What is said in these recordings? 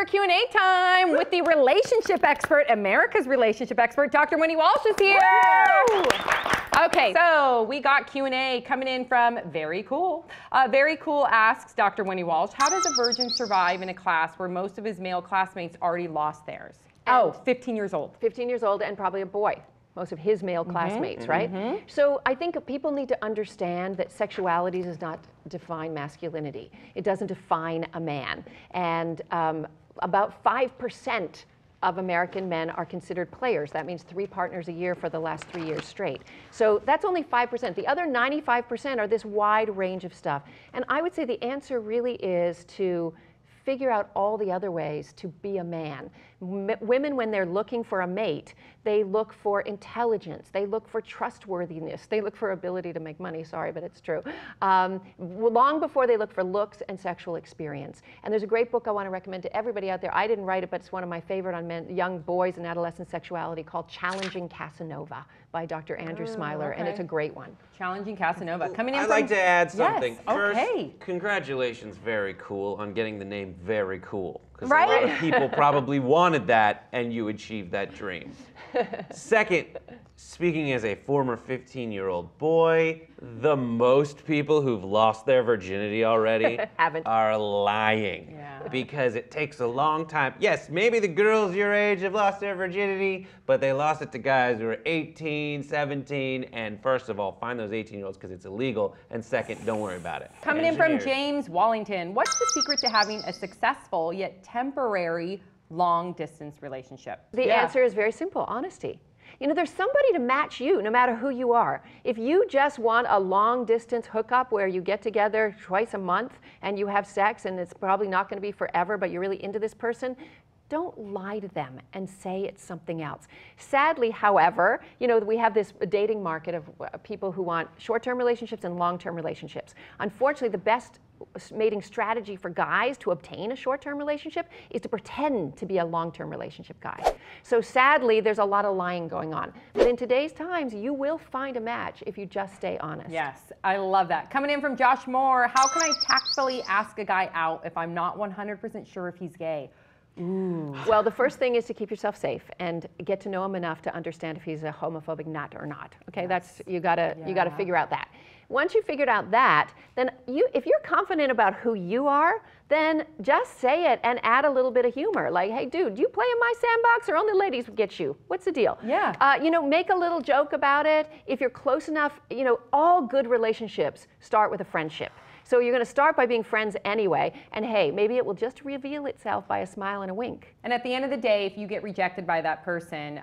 for Q&A time with the relationship expert, America's relationship expert, Dr. Wendy Walsh is here. Woo! Okay, so we got Q&A coming in from Very Cool. Very Cool asks Dr. Wendy Walsh, how does a virgin survive in a class where most of his male classmates already lost theirs? And 15 years old. 15 years old and probably a boy. Most of his male classmates, right? So I think people need to understand that sexuality does not define masculinity. It doesn't define a man. And about 5% of American men are considered players. That means 3 partners a year for the last 3 years straight. So that's only 5%. The other 95% are this wide range of stuff. And I would say the answer really is to figure out all the other ways to be a man. Women, when they're looking for a mate, they look for intelligence, they look for trustworthiness, they look for ability to make money, sorry, but it's true. Long before they look for looks and sexual experience. And there's a great book I want to recommend to everybody out there. I didn't write it, but it's one of my favorite on young boys and adolescent sexuality called Challenging Casanova by Dr. Andrew Smiler, and it's a great one. Challenging Casanova. Coming in I'd like to add something. Yes, First, okay. Congratulations, Very Cool, on getting the name Very Cool. Because Right? a lot of people probably wanted that, and you achieved that dream. Second, speaking as a former 15-year-old boy, the most people who've lost their virginity already are lying. Yeah. Because it takes a long time. Yes, maybe the girls your age have lost their virginity, but they lost it to guys who are 18, 17, and first of all, find those 18-year-olds because it's illegal, and second, don't worry about it. Coming in from James Wallington, what's the secret to having a successful yet temporary long-distance relationship? The answer is very simple, honesty. You know, there's somebody to match you, no matter who you are. If you just want a long-distance hookup where you get together twice a month and you have sex and it's probably not going to be forever, but you're really into this person, don't lie to them and say it's something else. Sadly, however, you know, we have this dating market of people who want short-term relationships and long-term relationships. Unfortunately, the best mating strategy for guys to obtain a short-term relationship is to pretend to be a long-term relationship guy. So sadly, there's a lot of lying going on. But in today's times, you will find a match if you just stay honest. Yes, I love that. Coming in from Josh Moore, how can I tactfully ask a guy out if I'm not 100% sure if he's gay? Ooh. Well, the first thing is to keep yourself safe and get to know him enough to understand if he's a homophobic nut or not. Okay, that's you gotta figure out that. Once you figured out that, then if you're confident about who you are, then just say it and add a little bit of humor. Like, hey, dude, do you play in my sandbox or only ladies get you? What's the deal? Yeah. You know, make a little joke about it. If you're close enough, you know, all good relationships start with a friendship. So you're going to start by being friends anyway, and hey, maybe it will just reveal itself by a smile and a wink. And at the end of the day, if you get rejected by that person,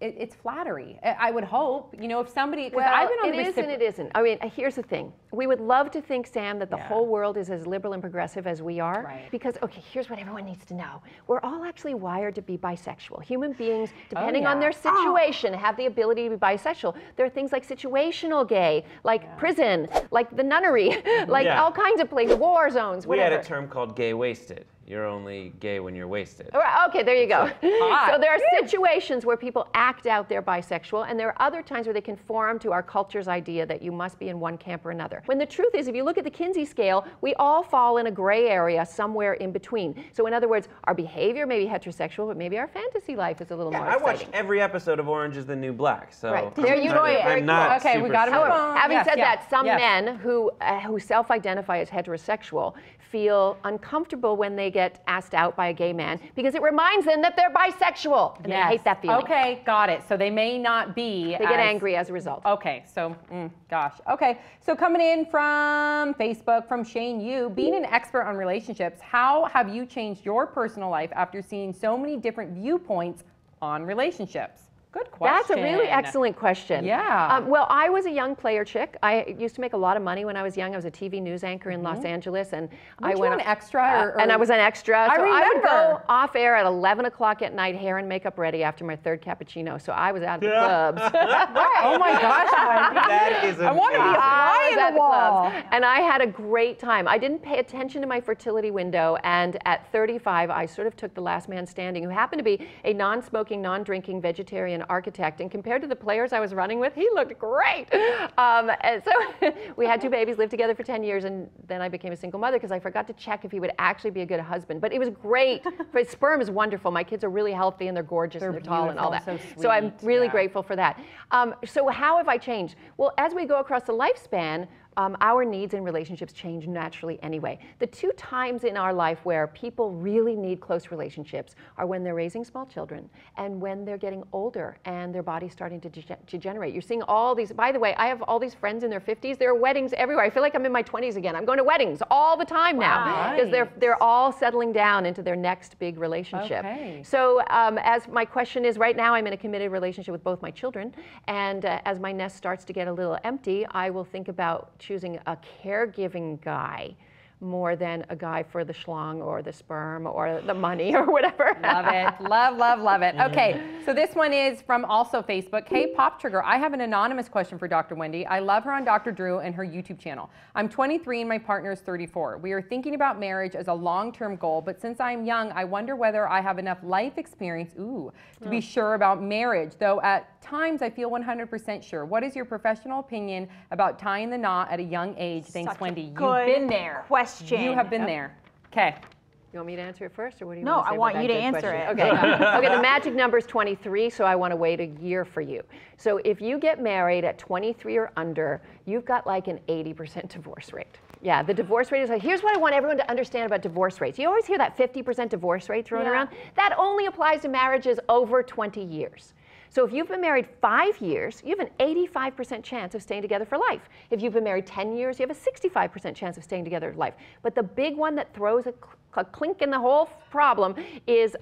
it's flattery. I would hope, you know, if somebody, well, I've been on it is and it isn't. I mean, here's the thing. We would love to think, Sam, that the whole world is as liberal and progressive as we are. Right. Because, okay, here's what everyone needs to know. We're all actually wired to be bisexual. Human beings, depending on their situation, have the ability to be bisexual. There are things like situational gay, like prison, like the nunnery, like all kinds of places, war zones, whatever. We had a term called gay wasted. You're only gay when you're wasted. Okay, there you go. So there are situations where people act out they're bisexual, and there are other times where they conform to our culture's idea that you must be in one camp or another. When the truth is, if you look at the Kinsey scale, we all fall in a gray area somewhere in between. So in other words, our behavior may be heterosexual, but maybe our fantasy life is a little more exciting. I watched every episode of Orange is the New Black, so there you go. I'm not okay, we got to move on. Having said that, some men who self-identify as heterosexual feel uncomfortable when they get asked out by a gay man because it reminds them that they're bisexual, and they hate that feeling. Okay, got it. So they may not be. They get angry as a result. Okay, so gosh. Okay, so coming in from Facebook, from Shane Yu, being an expert on relationships, how have you changed your personal life after seeing so many different viewpoints on relationships? Good question. That's a really excellent question. Yeah. Well, I was a young player chick. I used to make a lot of money when I was young. I was a TV news anchor in Los Angeles, and I went an extra, and I was an extra. So I would go off air at 11 o'clock at night, hair and makeup ready after my third cappuccino. So I was out at the clubs. Oh my gosh, Wendy. That is amazing. I want to be a fly in the wall. And I had a great time. I didn't pay attention to my fertility window, and at 35, I sort of took the last man standing, who happened to be a non-smoking, non-drinking, vegetarian architect, and compared to the players I was running with, he looked great. And so we had 2 babies, lived together for 10 years, and then I became a single mother because I forgot to check if he would actually be a good husband. But it was great. But sperm is wonderful. My kids are really healthy and they're gorgeous and they're tall and all that. So I'm really grateful for that. So how have I changed? Well, as we go across the lifespan, our needs in relationships change naturally anyway. The 2 times in our life where people really need close relationships are when they're raising small children and when they're getting older and their body's starting to degenerate. You're seeing all these, by the way, I have all these friends in their 50s. There are weddings everywhere. I feel like I'm in my 20s again. I'm going to weddings all the time now because they're all settling down into their next big relationship. Okay. So as my question is, right now I'm in a committed relationship with both my children, and as my nest starts to get a little empty, I will think about choosing a caregiving guy more than a guy for the schlong or the sperm or the money or whatever. Love it. Love, love, love it. Okay, so this one is from also Facebook. Hey, Pop Trigger, I have an anonymous question for Dr. Wendy. I love her on Dr. Drew and her YouTube channel. I'm 23 and my partner is 34. We are thinking about marriage as a long-term goal, but since I'm young, I wonder whether I have enough life experience, to be sure about marriage, though at times I feel 100% sure. What is your professional opinion about tying the knot at a young age? Thanks, Wendy. You've been there. You have been there. Okay. You want me to answer it first, or what do you no, want to say? I want about you that to good answer question? it. Okay. Okay, the magic number is 23, so I want to wait a year for you. So if you get married at 23 or under, you've got like an 80% divorce rate. Yeah, the divorce rate is like, here's what I want everyone to understand about divorce rates. You always hear that 50% divorce rate thrown around. That only applies to marriages over 20 years. So if you've been married 5 years, you have an 85% chance of staying together for life. If you've been married 10 years, you have a 65% chance of staying together for life. But the big one that throws a clink in the whole problem is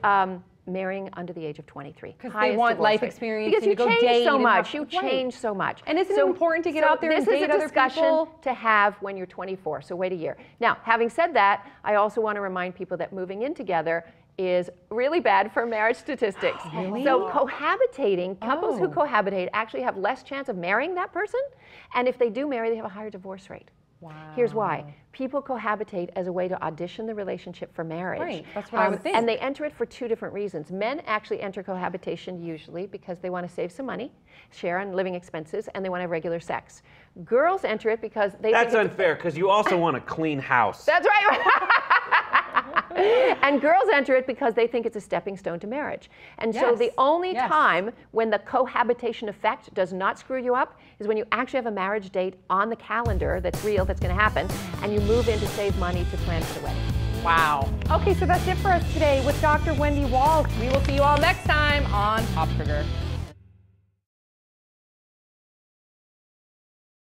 marrying under the age of 23. Because they want life experience. Because you change so much. You change so much. And isn't it important to get out there and date other people? This is a discussion to have when you're 24, so wait a year. Now, having said that, I also want to remind people that moving in together is really bad for marriage statistics. Really? So cohabitating, couples who cohabitate actually have less chance of marrying that person, and if they do marry, they have a higher divorce rate. Wow. Here's why. People cohabitate as a way to audition the relationship for marriage. Right, that's what I would think. And they enter it for 2 different reasons. Men actually enter cohabitation usually because they want to save some money, share on living expenses, and they want to have regular sex. Girls enter it because they That's unfair, because you also want a clean house. That's right. And girls enter it because they think it's a stepping stone to marriage. And so the only time when the cohabitation effect does not screw you up is when you actually have a marriage date on the calendar that's real, that's going to happen, and you move in to save money to plan for the wedding. Wow. Okay, so that's it for us today with Dr. Wendy Walsh. We will see you all next time on Pop Trigger.